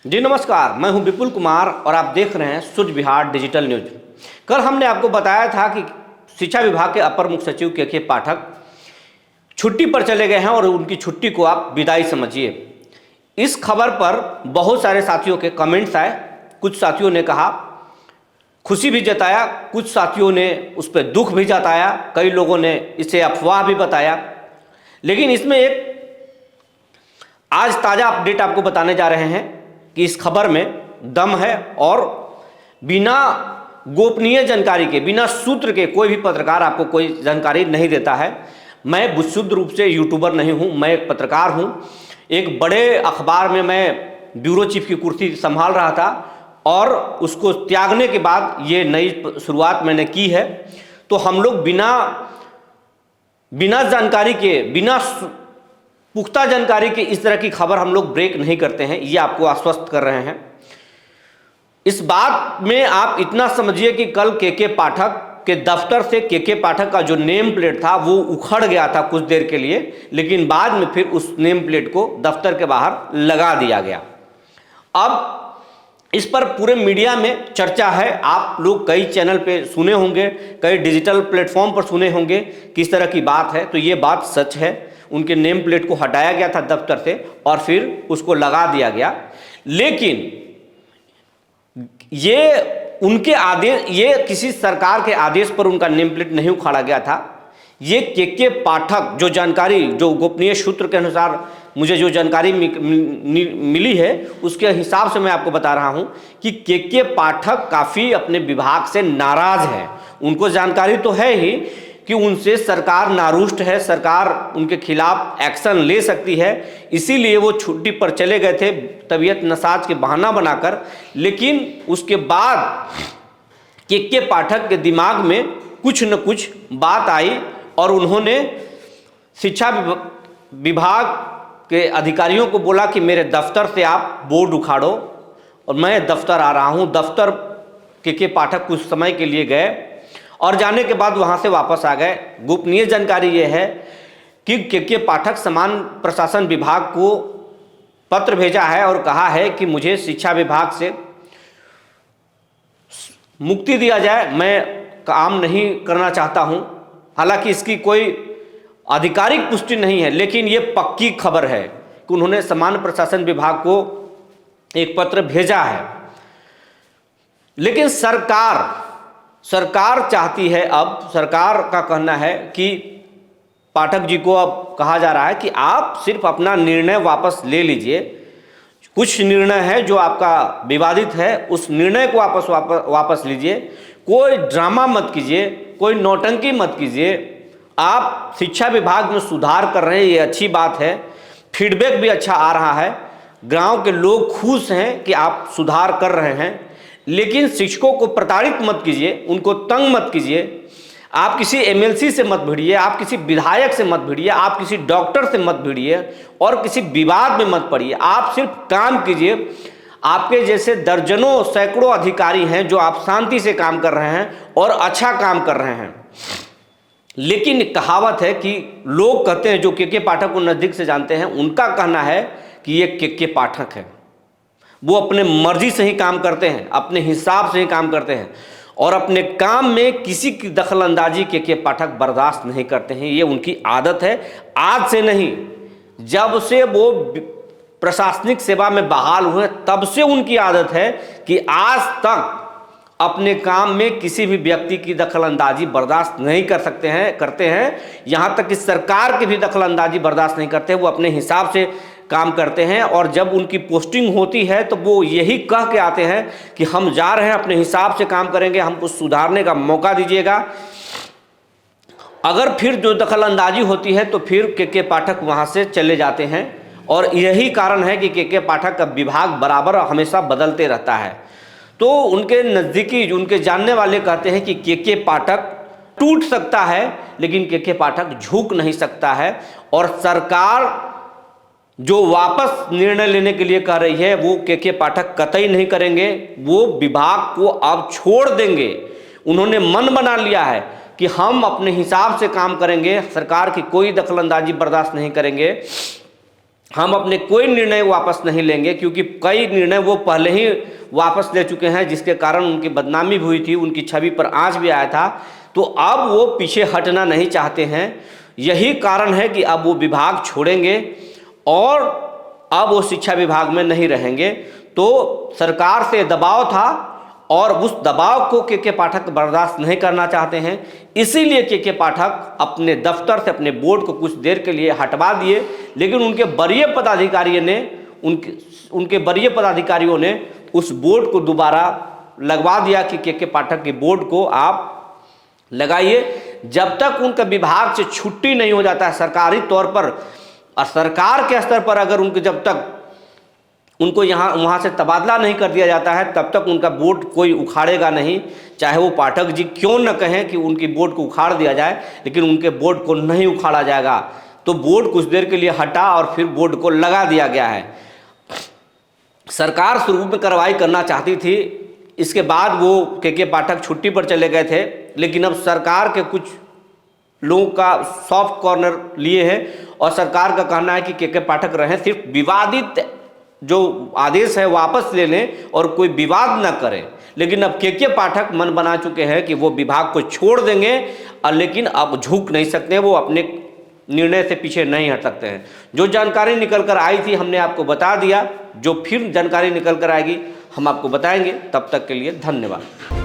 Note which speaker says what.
Speaker 1: जी नमस्कार, मैं हूं विपुल कुमार और आप देख रहे हैं सूझ बिहार डिजिटल न्यूज। कल हमने आपको बताया था कि शिक्षा विभाग के अपर मुख्य सचिव के पाठक छुट्टी पर चले गए हैं और उनकी छुट्टी को आप विदाई समझिए। इस खबर पर बहुत सारे साथियों के कमेंट्स आए। कुछ साथियों ने कहा, खुशी भी जताया, कुछ साथियों ने उस पर दुख भी जताया, कई लोगों ने इसे अफवाह भी बताया। लेकिन इसमें एक आज ताज़ा अपडेट आपको बताने जा रहे हैं कि इस खबर में दम है और बिना गोपनीय जानकारी के, बिना सूत्र के कोई भी पत्रकार आपको कोई जानकारी नहीं देता है। मैं विशुद्ध रूप से यूट्यूबर नहीं हूं, मैं एक पत्रकार हूं। एक बड़े अखबार में मैं ब्यूरो चीफ की कुर्सी संभाल रहा था और उसको त्यागने के बाद ये नई शुरुआत मैंने की है। तो हम लोग बिना जानकारी के, बिना पुख्ता जानकारी के इस तरह की खबर हम लोग ब्रेक नहीं करते हैं, ये आपको आश्वस्त कर रहे हैं। इस बात में आप इतना समझिए कि कल के पाठक के दफ्तर से के पाठक का जो नेम प्लेट था वो उखड़ गया था कुछ देर के लिए, लेकिन बाद में फिर उस नेम प्लेट को दफ्तर के बाहर लगा दिया गया। अब इस पर पूरे मीडिया में चर्चा है। आप लोग कई चैनल पे सुने होंगे, कई डिजिटल प्लेटफॉर्म पर सुने होंगे किस तरह की बात है। तो ये बात सच है, उनके नेम प्लेट को हटाया गया था दफ्तर से और फिर उसको लगा दिया गया। लेकिन ये उनके आदेश, ये किसी सरकार के आदेश पर उनका नेम प्लेट नहीं उखाड़ा गया था। ये के पाठक जो जानकारी, जो गोपनीय सूत्र के अनुसार मुझे जो जानकारी मिली है उसके हिसाब से मैं आपको बता रहा हूं कि के पाठक काफ़ी अपने विभाग से नाराज है। उनको जानकारी तो है ही कि उनसे सरकार नारुष्ट है, सरकार उनके खिलाफ एक्शन ले सकती है, इसीलिए वो छुट्टी पर चले गए थे तबीयत नसाज के बहाना बनाकर। लेकिन उसके बाद के पाठक के दिमाग में कुछ न कुछ बात आई और उन्होंने शिक्षा विभाग के अधिकारियों को बोला कि मेरे दफ्तर से आप बोर्ड उखाड़ो, और मैं दफ्तर आ रहा हूँ। दफ्तर के पाठक कुछ समय के लिए गए और जाने के बाद वहाँ से वापस आ गए। गोपनीय जानकारी ये है कि के पाठक समान प्रशासन विभाग को पत्र भेजा है और कहा है कि मुझे शिक्षा विभाग से मुक्ति दिया जाए, मैं काम नहीं करना चाहता हूँ। हालांकि इसकी कोई आधिकारिक पुष्टि नहीं है, लेकिन ये पक्की खबर है कि उन्होंने समान प्रशासन विभाग को एक पत्र भेजा है। लेकिन सरकार चाहती है, अब सरकार का कहना है कि पाठक जी को अब कहा जा रहा है कि आप सिर्फ अपना निर्णय वापस ले लीजिए। कुछ निर्णय है जो आपका विवादित है, उस निर्णय को वापस लीजिए। कोई ड्रामा मत कीजिए, कोई नौटंकी मत कीजिए। आप शिक्षा विभाग में सुधार कर रहे हैं, ये अच्छी बात है, फीडबैक भी अच्छा आ रहा है, गांव के लोग खुश हैं कि आप सुधार कर रहे हैं। लेकिन शिक्षकों को प्रताड़ित मत कीजिए, उनको तंग मत कीजिए। आप किसी एमएलसी से मत भिड़िए, आप किसी विधायक से मत भिड़िए, आप किसी डॉक्टर से मत भिड़िए और किसी विवाद में मत पड़िए। आप सिर्फ काम कीजिए। आपके जैसे दर्जनों सैकड़ों अधिकारी हैं जो आप शांति से काम कर रहे हैं और अच्छा काम कर रहे हैं। लेकिन कहावत है कि लोग कहते हैं, जो के पाठक को नज़दीक से जानते हैं, उनका कहना है कि ये के पाठक है, वो अपने मर्जी से ही काम करते हैं, अपने हिसाब से ही काम करते हैं और अपने काम में किसी की दखलंदाजी के पाठक बर्दाश्त नहीं करते हैं। ये उनकी आदत है, आज से नहीं, जब से वो प्रशासनिक सेवा में बहाल हुए तब से उनकी आदत है कि आज तक अपने काम में किसी भी व्यक्ति की दखलंदाजी बर्दाश्त नहीं करते हैं। यहाँ तक कि सरकार की भी दखलंदाजी बर्दाश्त नहीं करते, वो अपने हिसाब से काम करते हैं। और जब उनकी पोस्टिंग होती है तो वो यही कह के आते हैं कि हम जा रहे हैं, अपने हिसाब से काम करेंगे, हमको सुधारने का मौका दीजिएगा। अगर फिर जो दखलंदाजी होती है तो फिर के पाठक वहाँ से चले जाते हैं। और यही कारण है कि के पाठक का विभाग बराबर हमेशा बदलते रहता है। तो उनके नज़दीकी, उनके जानने वाले कहते हैं कि के पाठक टूट सकता है लेकिन के पाठक झुक नहीं सकता है। और सरकार जो वापस निर्णय लेने के लिए कह रही है वो के पाठक कतई नहीं करेंगे, वो विभाग को अब छोड़ देंगे। उन्होंने मन बना लिया है कि हम अपने हिसाब से काम करेंगे, सरकार की कोई दखलंदाजी बर्दाश्त नहीं करेंगे। हम अपने कोई निर्णय वापस नहीं लेंगे, क्योंकि कई निर्णय वो पहले ही वापस ले चुके हैं, जिसके कारण उनकी बदनामी भी हुई थी, उनकी छवि पर आंच भी आया था। तो अब वो पीछे हटना नहीं चाहते हैं। यही कारण है कि अब वो विभाग छोड़ेंगे और अब वो शिक्षा विभाग में नहीं रहेंगे। तो सरकार से दबाव था और उस दबाव को के पाठक बर्दाश्त नहीं करना चाहते हैं, इसीलिए के पाठक अपने दफ्तर से अपने बोर्ड को कुछ देर के लिए हटवा दिए। लेकिन उनके वरीय पदाधिकारियों ने उस बोर्ड को दोबारा लगवा दिया कि के पाठक के बोर्ड को आप लगाइए, जब तक उनका विभाग से छुट्टी नहीं हो जाता है सरकारी तौर पर और सरकार के स्तर पर अगर उनके जब तक उनको वहाँ से तबादला नहीं कर दिया जाता है, तब तक उनका बोर्ड कोई उखाड़ेगा नहीं। चाहे वो पाठक जी क्यों न कहें कि उनकी बोर्ड को उखाड़ दिया जाए, लेकिन उनके बोर्ड को नहीं उखाड़ा जाएगा। तो बोर्ड कुछ देर के लिए हटा और फिर बोर्ड को लगा दिया गया है। सरकार शुरू में कार्रवाई करना चाहती थी, इसके बाद वो के पाठक छुट्टी पर चले गए थे, लेकिन अब सरकार के कुछ लोगों का सॉफ्ट कॉर्नर लिए हैं और सरकार का कहना है कि के पाठक रहें, सिर्फ विवादित जो आदेश है वापस ले लें और कोई विवाद न करें। लेकिन अब के पाठक मन बना चुके हैं कि वो विभाग को छोड़ देंगे, और लेकिन अब झुक नहीं सकते, वो अपने निर्णय से पीछे नहीं हट सकते हैं। जो जानकारी निकल कर आई थी हमने आपको बता दिया, जो फिर जानकारी निकल कर आएगी हम आपको बताएंगे। तब तक के लिए धन्यवाद।